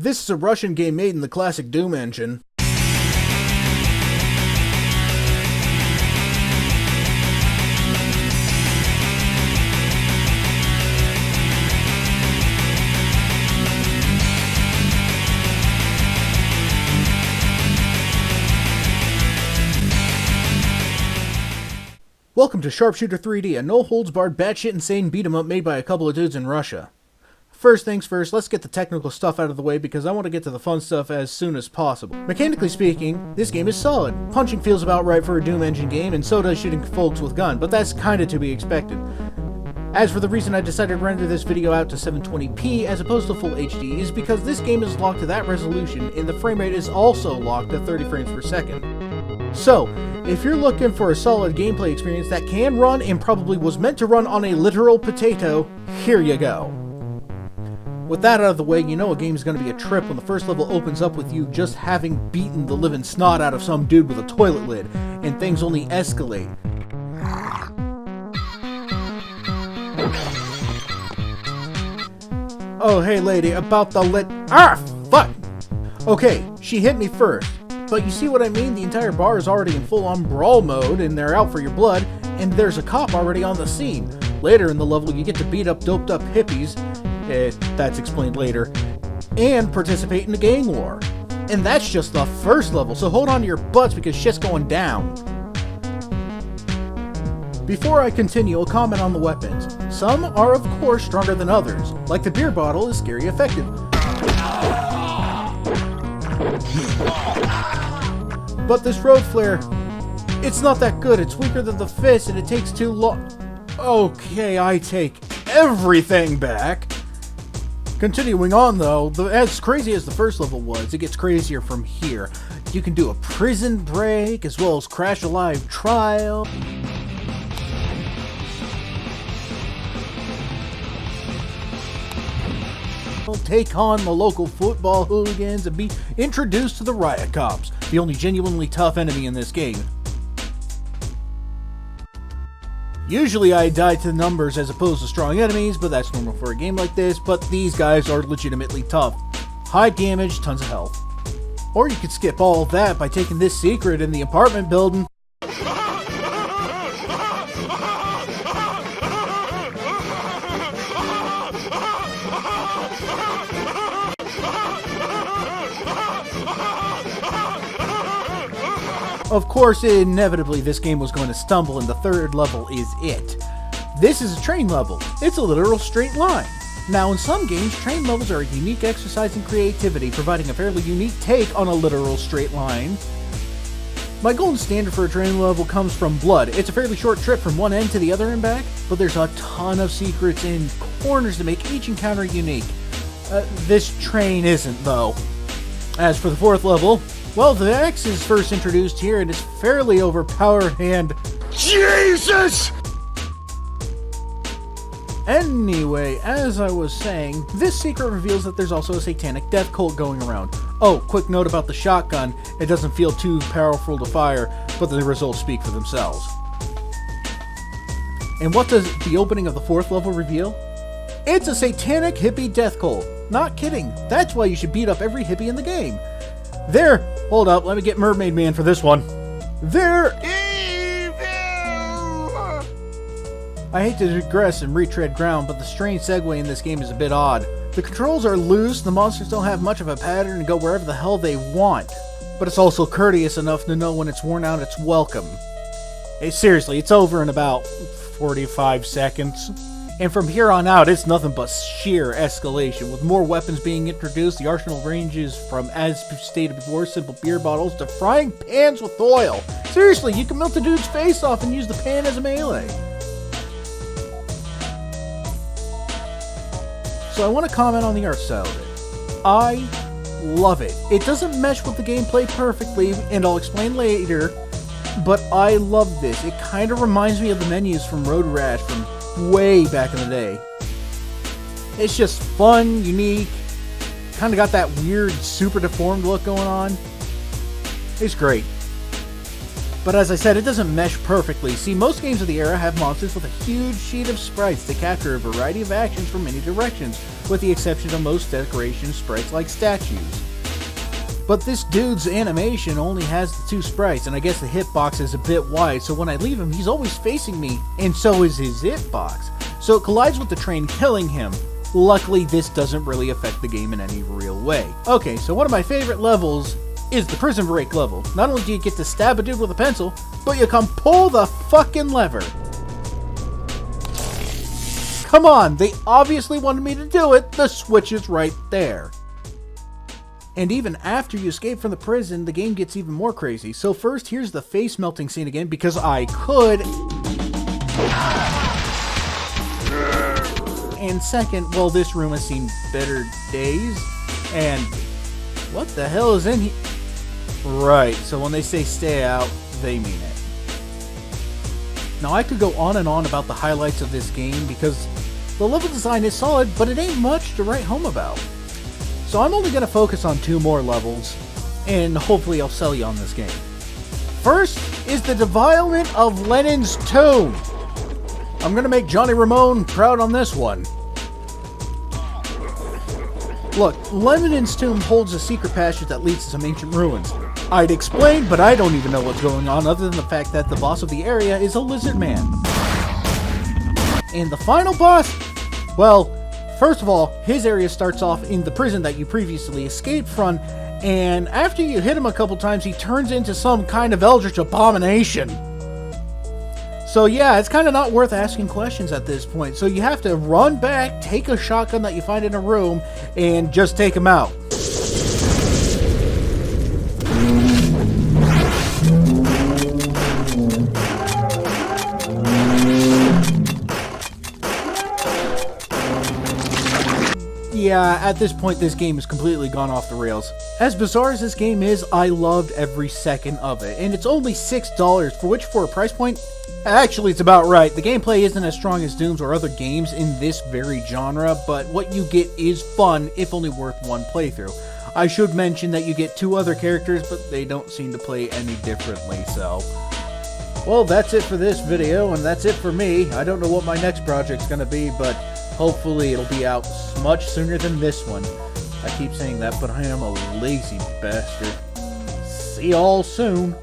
This is a Russian game made in the classic Doom engine. Welcome to Sharpshooter 3D, a no-holds-barred, batshit insane beat-em-up made by a couple of dudes in Russia. First things first, let's get the technical stuff out of the way because I want to get to the fun stuff as soon as possible. Mechanically speaking, this game is solid. Punching feels about right for a Doom engine game, and so does shooting folks with gun, but that's kinda to be expected. As for the reason I decided to render this video out to 720p as opposed to full HD is because this game is locked to that resolution and the frame rate is also locked to 30 frames per second. So, if you're looking for a solid gameplay experience that can run and probably was meant to run on a literal potato, here you go. With that out of the way, you know a game is going to be a trip when the first level opens up with you just having beaten the living snot out of some dude with a toilet lid, and things only escalate. Oh hey lady, about the lid. Ah, fuck! Okay, she hit me first. But you see what I mean? The entire bar is already in full-on brawl mode, and they're out for your blood, and there's a cop already on the scene. Later in the level, you get to beat up doped-up hippies, that's explained later, and participate in the gang war. And that's just the first level, so hold on to your butts because shit's going down. Before I continue, I'll comment on the weapons. Some are, of course, stronger than others, like the beer bottle is scary effective. But this road flare, it's not that good. It's weaker than the fist and it takes too long. Okay, I take everything back. Continuing on though, as crazy as the first level was, it gets crazier from here. You can do a prison break as well as crash a live trial. Take on the local football hooligans and be introduced to the riot cops, the only genuinely tough enemy in this game. Usually I die to numbers as opposed to strong enemies, but that's normal for a game like this, but these guys are legitimately tough. High damage, tons of health. Or you could skip all of that by taking this secret in the apartment building. Of course, inevitably this game was going to stumble and the third level is it. This is a train level. It's a literal straight line. Now in some games, train levels are a unique exercise in creativity, providing a fairly unique take on a literal straight line. My golden standard for a train level comes from Blood. It's a fairly short trip from one end to the other and back, but there's a ton of secrets and corners to make each encounter unique. This train isn't though. As for the fourth level, well, the X is first introduced here and is fairly overpowered and... Jesus! Anyway, as I was saying, this secret reveals that there's also a satanic death cult going around. Oh, quick note about the shotgun, it doesn't feel too powerful to fire, but the results speak for themselves. And what does the opening of the fourth level reveal? It's a satanic hippie death cult. Not kidding, that's why you should beat up every hippie in the game. There! Hold up, let me get Mermaid Man for this one. They're evil! I hate to digress and retread ground, but the strange segue in this game is a bit odd. The controls are loose, the monsters don't have much of a pattern and go wherever the hell they want. But it's also courteous enough to know when it's worn out it's welcome. Hey, seriously, it's over in about 45 seconds. And from here on out, it's nothing but sheer escalation. With more weapons being introduced, the arsenal ranges from, as stated before, simple beer bottles to frying pans with oil. Seriously, you can melt the dude's face off and use the pan as a melee. So I want to comment on the art style of it. I love it. It doesn't mesh with the gameplay perfectly, and I'll explain later, but I love this. It kind of reminds me of the menus from Road Rash from way back in the day. It's just fun, unique, kind of got that weird, super deformed look going on. It's great. But as I said, it doesn't mesh perfectly. See, most games of the era have monsters with a huge sheet of sprites to capture a variety of actions from many directions, with the exception of most decoration sprites like statues. But this dude's animation only has the 2 sprites, and I guess the hitbox is a bit wide, so when I leave him, he's always facing me, and so is his hitbox. So it collides with the train, killing him. Luckily, this doesn't really affect the game in any real way. Okay, so one of my favorite levels is the prison break level. Not only do you get to stab a dude with a pencil, but you can pull the fucking lever. Come on, they obviously wanted me to do it. The switch is right there. And even after you escape from the prison, the game gets even more crazy. So first, here's the face melting scene again, because I could. And second, well, this room has seen better days. And what the hell is in here? Right, so when they say stay out, they mean it. Now, I could go on and on about the highlights of this game, because the level design is solid, but it ain't much to write home about. So I'm only going to focus on 2 more levels, and hopefully I'll sell you on this game. First is the defilement of Lenin's tomb. I'm going to make Johnny Ramone proud on this one. Look, Lenin's tomb holds a secret passage that leads to some ancient ruins. I'd explain, but I don't even know what's going on other than the fact that the boss of the area is a lizard man. And the final boss? Well, first of all, his area starts off in the prison that you previously escaped from, and after you hit him a couple times, he turns into some kind of eldritch abomination. So yeah, it's kind of not worth asking questions at this point, so you have to run back, take a shotgun that you find in a room, and just take him out. Yeah, at this point, this game has completely gone off the rails. As bizarre as this game is, I loved every second of it. And it's only $6, for which, for a price point, actually it's about right. The gameplay isn't as strong as Doom's or other games in this very genre, but what you get is fun, if only worth one playthrough. I should mention that you get 2 other characters, but they don't seem to play any differently, so. Well, that's it for this video, and that's it for me. I don't know what my next project's gonna be, but hopefully it'll be out much sooner than this one. I keep saying that, but I am a lazy bastard. See y'all soon.